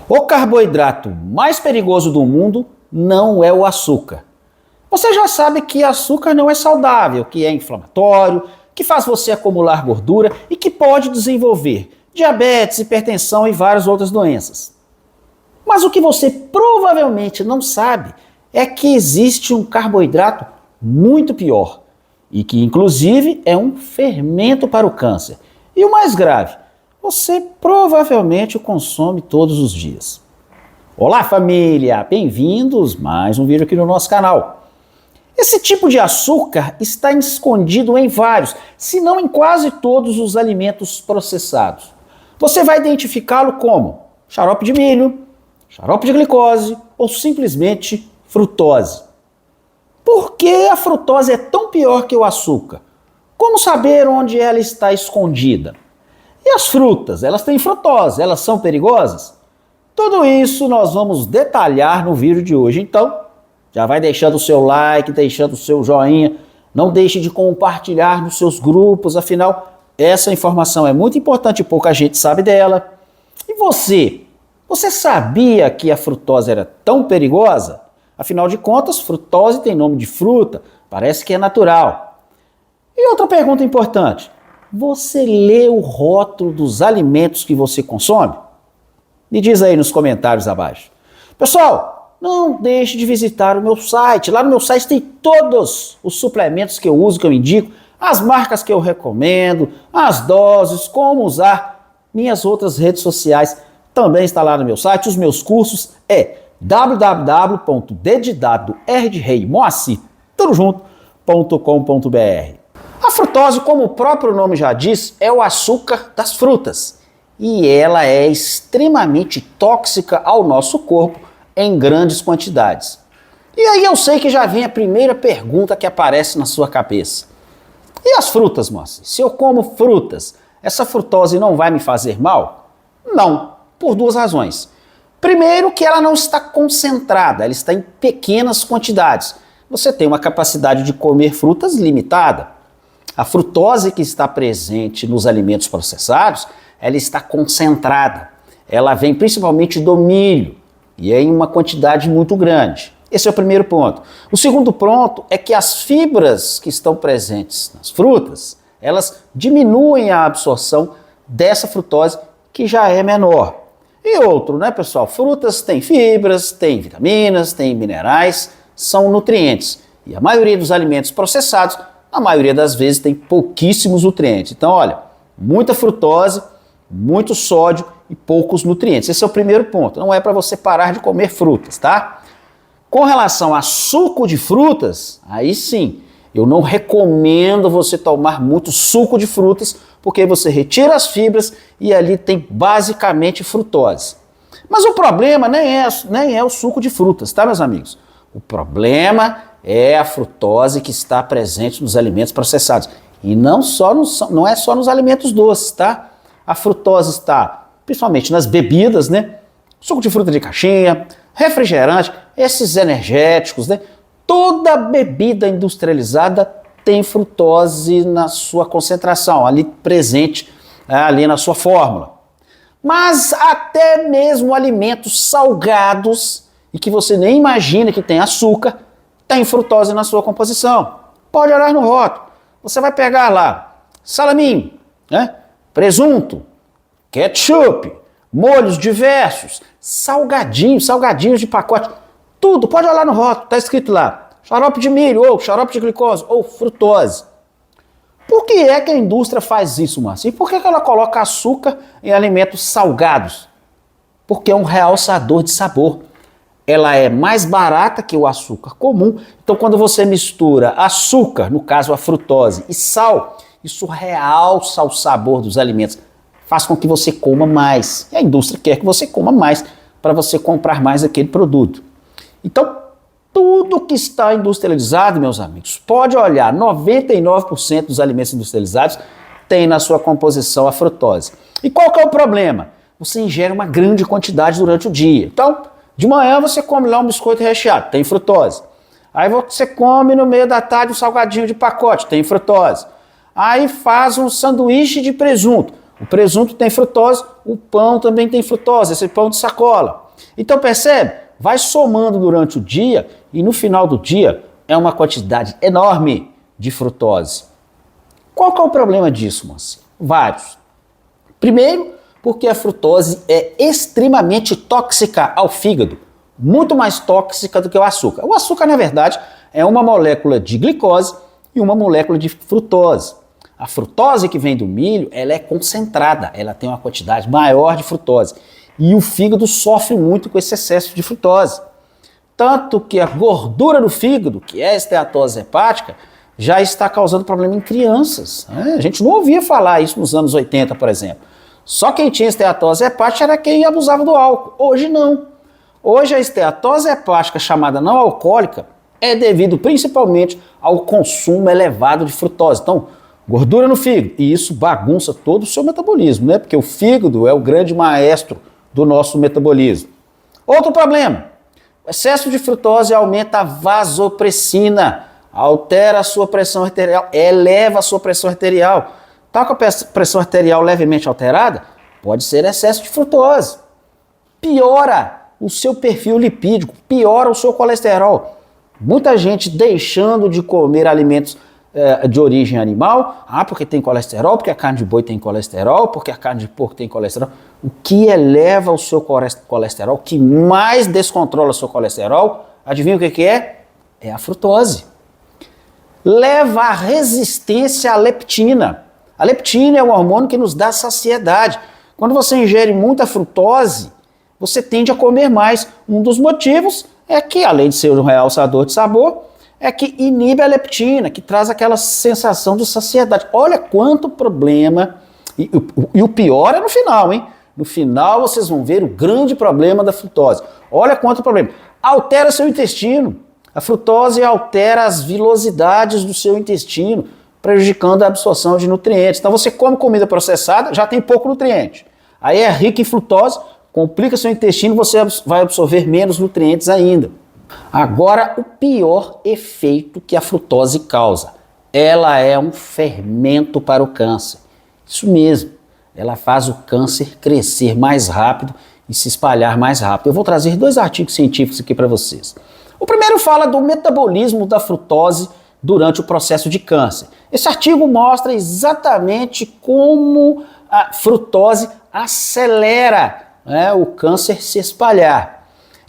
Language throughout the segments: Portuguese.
O carboidrato mais perigoso do mundo não é o açúcar. Você já sabe que açúcar não é saudável, que é inflamatório, que faz você acumular gordura e que pode desenvolver diabetes, hipertensão e várias outras doenças. Mas o que você provavelmente não sabe é que existe um carboidrato muito pior e que inclusive é um fermento para o câncer. E o mais grave, você provavelmente o consome todos os dias. Olá família, bem-vindos a mais um vídeo aqui no nosso canal. Esse tipo de açúcar está escondido em vários, se não em quase todos os alimentos processados. Você vai identificá-lo como xarope de milho, xarope de glicose ou simplesmente frutose. Por que a frutose é tão pior que o açúcar? Como saber onde ela está escondida? E as frutas, elas têm frutose, elas são perigosas? Tudo isso nós vamos detalhar no vídeo de hoje, então já vai deixando o seu like, deixando o seu joinha, não deixe de compartilhar nos seus grupos, afinal essa informação é muito importante e pouca gente sabe dela. E você sabia que a frutose era tão perigosa? Afinal de contas, frutose tem nome de fruta, parece que é natural. E outra pergunta importante, você lê o rótulo dos alimentos que você consome? Me diz aí nos comentários abaixo. Pessoal, não deixe de visitar o meu site. Lá no meu site tem todos os suplementos que eu uso, que eu indico, as marcas que eu recomendo, as doses, como usar, minhas outras redes sociais também está lá no meu site. Os meus cursos é www.dedidado.com.br. A frutose, como o próprio nome já diz, é o açúcar das frutas. E ela é extremamente tóxica ao nosso corpo em grandes quantidades. E aí eu sei que já vem a primeira pergunta que aparece na sua cabeça. E as frutas, moça? Se eu como frutas, essa frutose não vai me fazer mal? Não, por duas razões. Primeiro, que ela não está concentrada, ela está em pequenas quantidades. Você tem uma capacidade de comer frutas limitada. A frutose que está presente nos alimentos processados, ela está concentrada. Ela vem principalmente do milho e é em uma quantidade muito grande. Esse é o primeiro ponto. O segundo ponto é que as fibras que estão presentes nas frutas, elas diminuem a absorção dessa frutose que já é menor. E outro, né, pessoal? Frutas têm fibras, têm vitaminas, têm minerais, são nutrientes. E a maioria dos alimentos processados, a maioria das vezes, tem pouquíssimos nutrientes. Então, olha, muita frutose, muito sódio e poucos nutrientes. Esse é o primeiro ponto. Não é para você parar de comer frutas, tá? Com relação a suco de frutas, aí sim, eu não recomendo você tomar muito suco de frutas, porque você retira as fibras e ali tem basicamente frutose. Mas o problema nem é o suco de frutas, tá, meus amigos? O problema é a frutose que está presente nos alimentos processados. E não é só nos alimentos doces, tá? A frutose está principalmente nas bebidas, né? Suco de fruta de caixinha, refrigerante, esses energéticos, né? Toda bebida industrializada tem frutose na sua concentração, ali presente, ali na sua fórmula. Mas até mesmo alimentos salgados e que você nem imagina que tem açúcar, tem frutose na sua composição. Pode olhar no rótulo. Você vai pegar lá salaminho, né? Presunto, ketchup, molhos diversos, salgadinhos de pacote, tudo, pode olhar no rótulo, está escrito lá, xarope de milho, ou xarope de glicose, ou frutose. Por que é que a indústria faz isso, Márcio? E por que ela coloca açúcar em alimentos salgados? Porque é um realçador de sabor. Ela é mais barata que o açúcar comum, então quando você mistura açúcar, no caso a frutose, e sal, isso realça o sabor dos alimentos, faz com que você coma mais. E a indústria quer que você coma mais, para você comprar mais aquele produto. Então, tudo que está industrializado, meus amigos, pode olhar, 99% dos alimentos industrializados tem na sua composição a frutose. E qual que é o problema? Você ingere uma grande quantidade durante o dia. Então, de manhã você come lá um biscoito recheado, tem frutose. Aí você come no meio da tarde um salgadinho de pacote, tem frutose. Aí faz um sanduíche de presunto, O presunto tem frutose, o pão também tem frutose, esse pão de sacola. Então percebe? Vai somando durante o dia e no final do dia é uma quantidade enorme de frutose. Qual que é o problema disso, moça? Vários. Primeiro, porque a frutose é extremamente tóxica ao fígado, muito mais tóxica do que o açúcar. O açúcar, na verdade, é uma molécula de glicose e uma molécula de frutose. A frutose que vem do milho, ela é concentrada, ela tem uma quantidade maior de frutose. E o fígado sofre muito com esse excesso de frutose. Tanto que a gordura do fígado, que é a esteatose hepática, já está causando problema em crianças. A gente não ouvia falar isso nos anos 80, por exemplo. Só quem tinha esteatose hepática era quem abusava do álcool. Hoje não. Hoje a esteatose hepática chamada não alcoólica é devido principalmente ao consumo elevado de frutose. Então, gordura no fígado, e isso bagunça todo o seu metabolismo, né? Porque o fígado é o grande maestro do nosso metabolismo. Outro problema, o excesso de frutose aumenta a vasopressina, altera a sua pressão arterial, eleva a sua pressão arterial. Tá com a pressão arterial levemente alterada? Pode ser excesso de frutose. Piora o seu perfil lipídico, piora o seu colesterol. Muita gente deixando de comer alimentos de origem animal, porque tem colesterol, porque a carne de boi tem colesterol, porque a carne de porco tem colesterol. O que eleva o seu colesterol, o que mais descontrola o seu colesterol, adivinha o que é? É a frutose. Leva à resistência à leptina. A leptina é o hormônio que nos dá saciedade. Quando você ingere muita frutose, você tende a comer mais. Um dos motivos é que, além de ser um realçador de sabor, é que inibe a leptina, que traz aquela sensação de saciedade. Olha quanto problema, e o pior é no final, hein? No final vocês vão ver o grande problema da frutose. Olha quanto problema. Altera seu intestino. A frutose altera as vilosidades do seu intestino, prejudicando a absorção de nutrientes. Então você come comida processada, já tem pouco nutriente. Aí é rica em frutose, complica seu intestino, você vai absorver menos nutrientes ainda. Agora, o pior efeito que a frutose causa. Ela é um fermento para o câncer. Isso mesmo, ela faz o câncer crescer mais rápido e se espalhar mais rápido. Eu vou trazer 2 artigos científicos aqui para vocês. O primeiro fala do metabolismo da frutose durante o processo de câncer. Esse artigo mostra exatamente como a frutose acelera, o câncer se espalhar.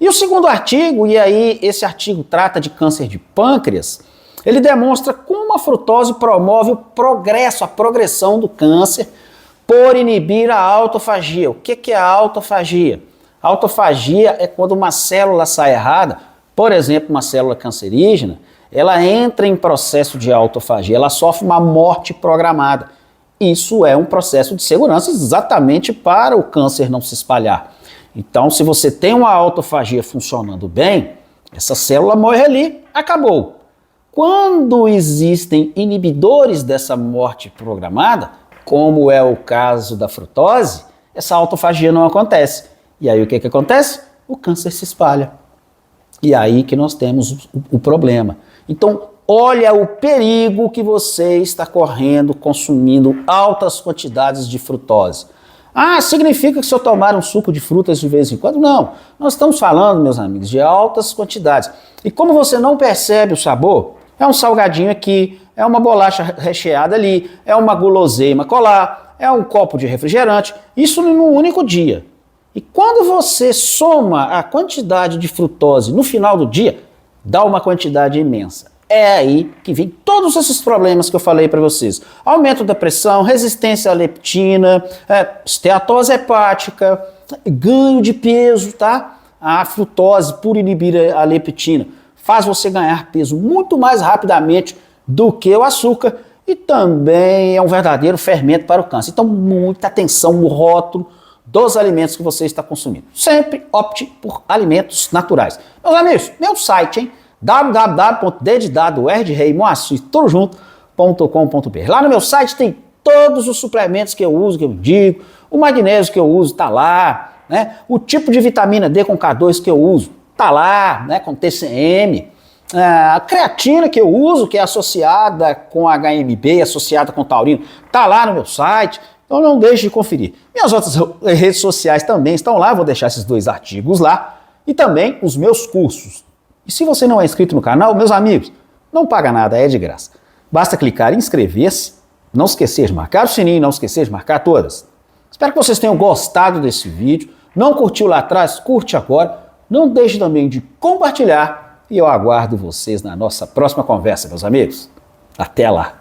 E o segundo artigo, e aí esse artigo trata de câncer de pâncreas, ele demonstra como a frutose promove o progresso, a progressão do câncer por inibir a autofagia. O que é a autofagia? A autofagia é quando uma célula sai errada, por exemplo, uma célula cancerígena, ela entra em processo de autofagia, ela sofre uma morte programada. Isso é um processo de segurança exatamente para o câncer não se espalhar. Então, se você tem uma autofagia funcionando bem, essa célula morre ali, acabou. Quando existem inibidores dessa morte programada, como é o caso da frutose, essa autofagia não acontece. E aí o que acontece? O câncer se espalha. E aí que nós temos o problema. Então, olha o perigo que você está correndo consumindo altas quantidades de frutose. Significa que se eu tomar um suco de frutas de vez em quando? Não. Nós estamos falando, meus amigos, de altas quantidades. E como você não percebe o sabor, é um salgadinho aqui, é uma bolacha recheada ali, é uma guloseima colar, é um copo de refrigerante, isso num único dia. E quando você soma a quantidade de frutose no final do dia, dá uma quantidade imensa. É aí que vem todos esses problemas que eu falei para vocês. Aumento da pressão, resistência à leptina, esteatose hepática, ganho de peso, tá? A frutose, por inibir a leptina, faz você ganhar peso muito mais rapidamente do que o açúcar e também é um verdadeiro fermento para o câncer. Então, muita atenção no rótulo dos alimentos que você está consumindo. Sempre opte por alimentos naturais. Meus amigos, meu site, hein? www.dedidado.com.br. Lá no meu site tem todos os suplementos que eu uso, que eu digo, o magnésio que eu uso está lá, né? O tipo de vitamina D com K2 que eu uso está lá, né? Com TCM. A creatina que eu uso, que é associada com HMB, associada com taurino, está lá no meu site. Então não deixe de conferir. Minhas outras redes sociais também estão lá, vou deixar esses 2 artigos lá, e também os meus cursos. E se você não é inscrito no canal, meus amigos, não paga nada, é de graça. Basta clicar em inscrever-se, não esquecer de marcar o sininho, não esquecer de marcar todas. Espero que vocês tenham gostado desse vídeo. Não curtiu lá atrás? Curte agora. Não deixe também de compartilhar e eu aguardo vocês na nossa próxima conversa, meus amigos. Até lá!